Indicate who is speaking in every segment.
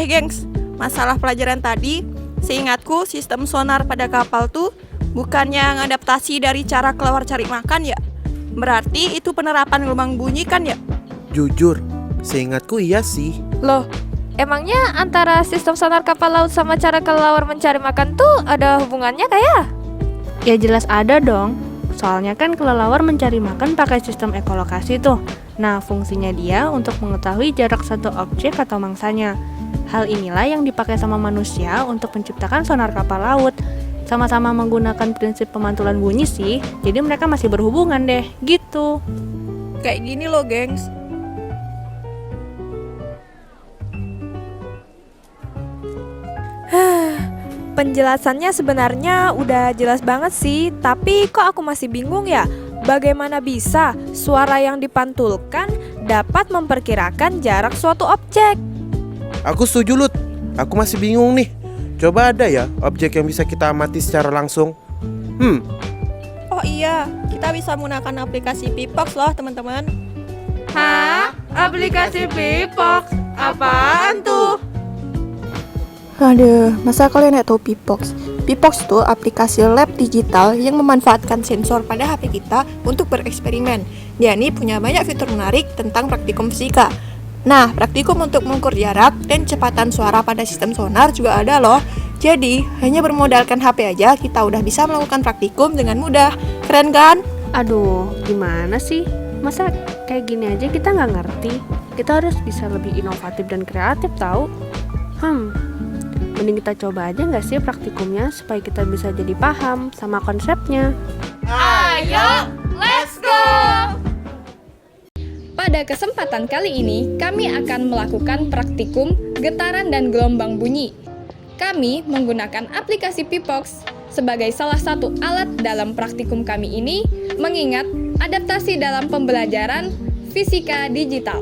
Speaker 1: gengs. Masalah pelajaran tadi, seingatku sistem sonar pada kapal tuh bukannya ngadaptasi dari cara kelelawar cari makan ya? Berarti itu penerapan gelombang bunyi kan ya?
Speaker 2: Jujur, seingatku iya sih.
Speaker 3: Loh, emangnya antara sistem sonar kapal laut sama cara kelelawar mencari makan tuh ada hubungannya kayak?
Speaker 4: Ya jelas ada dong. Soalnya kan kelelawar mencari makan pakai sistem ekolokasi tuh. Nah, fungsinya dia untuk mengetahui jarak satu objek atau mangsanya. Hal inilah yang dipakai sama manusia untuk menciptakan sonar kapal laut. Sama-sama menggunakan prinsip pemantulan bunyi sih, jadi mereka masih berhubungan deh, gitu.
Speaker 1: Kayak gini loh gengs.
Speaker 3: Penjelasannya sebenarnya udah jelas banget sih, tapi kok aku masih bingung ya? Bagaimana bisa suara yang dipantulkan dapat memperkirakan jarak suatu objek?
Speaker 2: Aku setuju, Lut. Aku masih bingung nih. Coba ada ya objek yang bisa kita amati secara langsung?
Speaker 1: Oh iya, kita bisa menggunakan aplikasi Pipox loh teman-teman.
Speaker 4: Hah? Aplikasi Pipox? Apaan tuh?
Speaker 5: Aduh, masa kalian nggak tahu Pipox? Pipox itu aplikasi lab digital yang memanfaatkan sensor pada HP kita untuk bereksperimen. Dia ini punya banyak fitur menarik tentang praktikum fisika. Nah, praktikum untuk mengukur jarak dan kecepatan suara pada sistem sonar juga ada loh. Jadi, hanya bermodalkan HP aja kita udah bisa melakukan praktikum dengan mudah. Keren kan?
Speaker 4: Aduh, gimana sih? Masa kayak gini aja kita nggak ngerti? Kita harus bisa lebih inovatif dan kreatif tahu. Mending kita coba aja nggak sih praktikumnya supaya kita bisa jadi paham sama konsepnya.
Speaker 6: Ayo, let's go! Pada kesempatan kali ini, kami akan melakukan praktikum getaran dan gelombang bunyi. Kami menggunakan aplikasi Pipox sebagai salah satu alat dalam praktikum kami ini, mengingat adaptasi dalam pembelajaran fisika digital.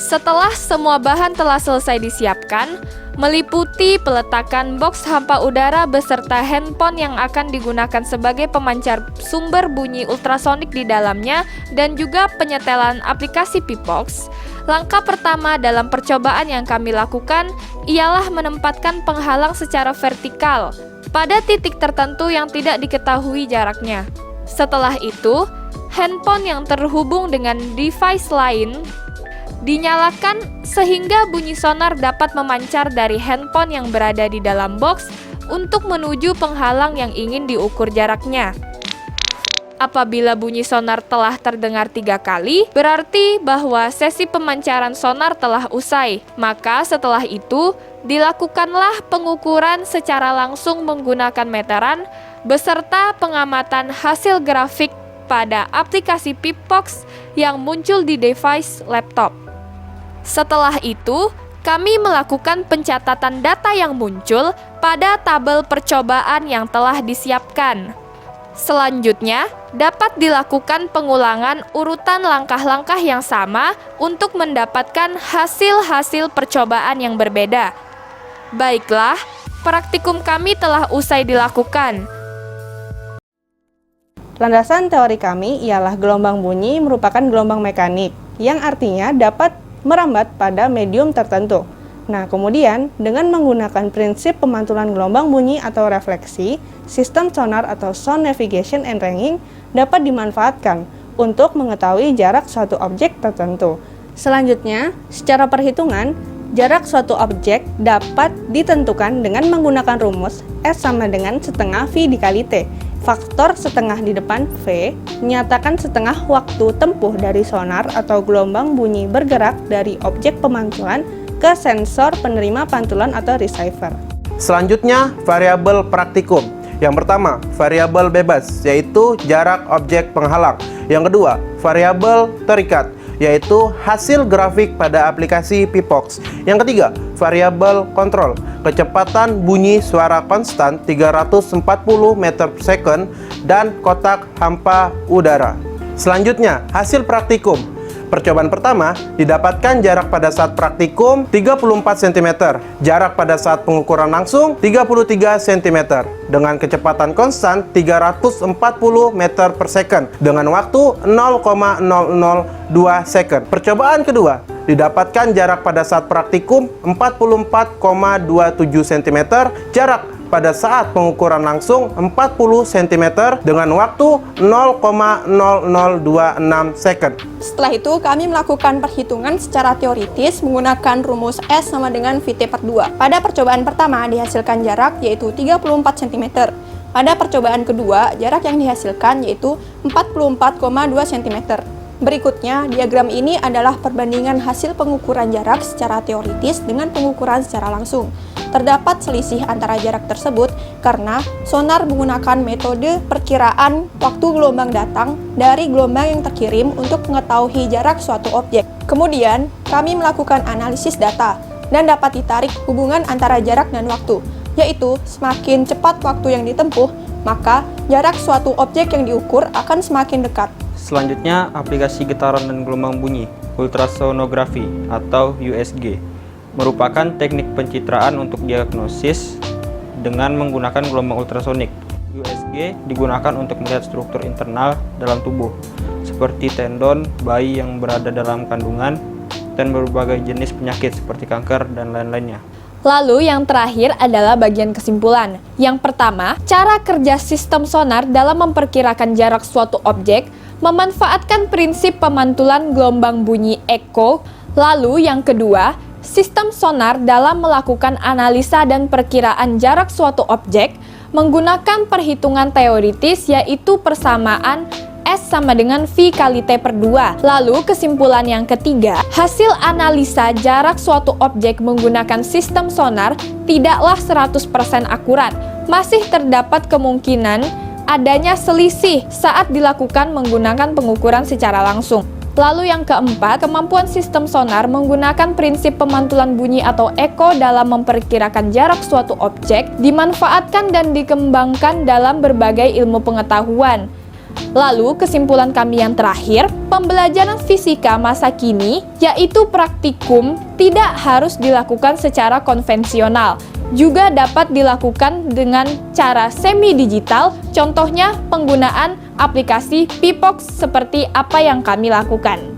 Speaker 3: Setelah semua bahan telah selesai disiapkan, meliputi peletakan box hampa udara beserta handphone yang akan digunakan sebagai pemancar sumber bunyi ultrasonik di dalamnya, dan juga penyetelan aplikasi Pipox, langkah pertama dalam percobaan yang kami lakukan ialah menempatkan penghalang secara vertikal pada titik tertentu yang tidak diketahui jaraknya. Setelah itu, handphone yang terhubung dengan device lain dinyalakan sehingga bunyi sonar dapat memancar dari handphone yang berada di dalam box untuk menuju penghalang yang ingin diukur jaraknya. Apabila bunyi sonar telah terdengar 3 kali, berarti bahwa sesi pemancaran sonar telah usai. Maka setelah itu, dilakukanlah pengukuran secara langsung menggunakan meteran beserta pengamatan hasil grafik pada aplikasi Pipox yang muncul di device laptop. Setelah itu, kami melakukan pencatatan data yang muncul pada tabel percobaan yang telah disiapkan. Selanjutnya, dapat dilakukan pengulangan urutan langkah-langkah yang sama untuk mendapatkan hasil-hasil percobaan yang berbeda. Baiklah, praktikum kami telah usai dilakukan.
Speaker 7: Landasan teori kami ialah gelombang bunyi merupakan gelombang mekanik, yang artinya dapat merambat pada medium tertentu. Nah, kemudian dengan menggunakan prinsip pemantulan gelombang bunyi atau refleksi, sistem sonar atau sound navigation and ranging dapat dimanfaatkan untuk mengetahui jarak suatu objek tertentu. Selanjutnya, secara perhitungan, jarak suatu objek dapat ditentukan dengan menggunakan rumus S sama dengan setengah V dikali T. V Faktor setengah di depan V menyatakan setengah waktu tempuh dari sonar atau gelombang bunyi bergerak dari objek pemantulan ke sensor penerima pantulan atau receiver.
Speaker 2: Selanjutnya, variabel praktikum. Yang pertama, variabel bebas, yaitu jarak objek penghalang. Yang kedua, variabel terikat, yaitu hasil grafik pada aplikasi Pipox. Yang ketiga, variabel kontrol, kecepatan bunyi suara konstan 340 meter per second dan kotak hampa udara. Selanjutnya, hasil praktikum. Percobaan pertama, didapatkan jarak pada saat praktikum 34 cm, jarak pada saat pengukuran langsung 33 cm, dengan kecepatan konstan 340 meter per second, dengan waktu 0,002 second. Percobaan kedua, didapatkan jarak pada saat praktikum 44,27 cm, jarak pada saat pengukuran langsung 40 cm dengan waktu 0,0026 second.
Speaker 5: Setelah itu, kami melakukan perhitungan secara teoritis menggunakan rumus S sama dengan VT per 2. Pada percobaan pertama dihasilkan jarak yaitu 34 cm. Pada percobaan kedua, jarak yang dihasilkan yaitu 44,2 cm. Berikutnya, diagram ini adalah perbandingan hasil pengukuran jarak secara teoritis dengan pengukuran secara langsung. Terdapat selisih antara jarak tersebut karena sonar menggunakan metode perkiraan waktu gelombang datang dari gelombang yang terkirim untuk mengetahui jarak suatu objek. Kemudian, kami melakukan analisis data dan dapat ditarik hubungan antara jarak dan waktu, yaitu semakin cepat waktu yang ditempuh, maka jarak suatu objek yang diukur akan semakin dekat.
Speaker 8: Selanjutnya, aplikasi getaran dan gelombang bunyi, ultrasonografi atau USG, merupakan teknik pencitraan untuk diagnosis dengan menggunakan gelombang ultrasonik. USG digunakan untuk melihat struktur internal dalam tubuh, seperti tendon, bayi yang berada dalam kandungan, dan berbagai jenis penyakit seperti kanker dan lain-lainnya.
Speaker 6: Lalu yang terakhir adalah bagian kesimpulan. Yang pertama, cara kerja sistem sonar dalam memperkirakan jarak suatu objek memanfaatkan prinsip pemantulan gelombang bunyi echo. Lalu yang kedua, sistem sonar dalam melakukan analisa dan perkiraan jarak suatu objek menggunakan perhitungan teoritis yaitu persamaan S sama dengan V kali T per 2. Lalu kesimpulan yang ketiga, hasil analisa jarak suatu objek menggunakan sistem sonar tidaklah 100% akurat. Masih terdapat kemungkinan adanya selisih saat dilakukan menggunakan pengukuran secara langsung. Lalu yang keempat, kemampuan sistem sonar menggunakan prinsip pemantulan bunyi atau echo dalam memperkirakan jarak suatu objek dimanfaatkan dan dikembangkan dalam berbagai ilmu pengetahuan. Lalu kesimpulan kami yang terakhir, pembelajaran fisika masa kini yaitu praktikum tidak harus dilakukan secara konvensional, juga dapat dilakukan dengan cara semi-digital, contohnya penggunaan aplikasi Pipox seperti apa yang kami lakukan.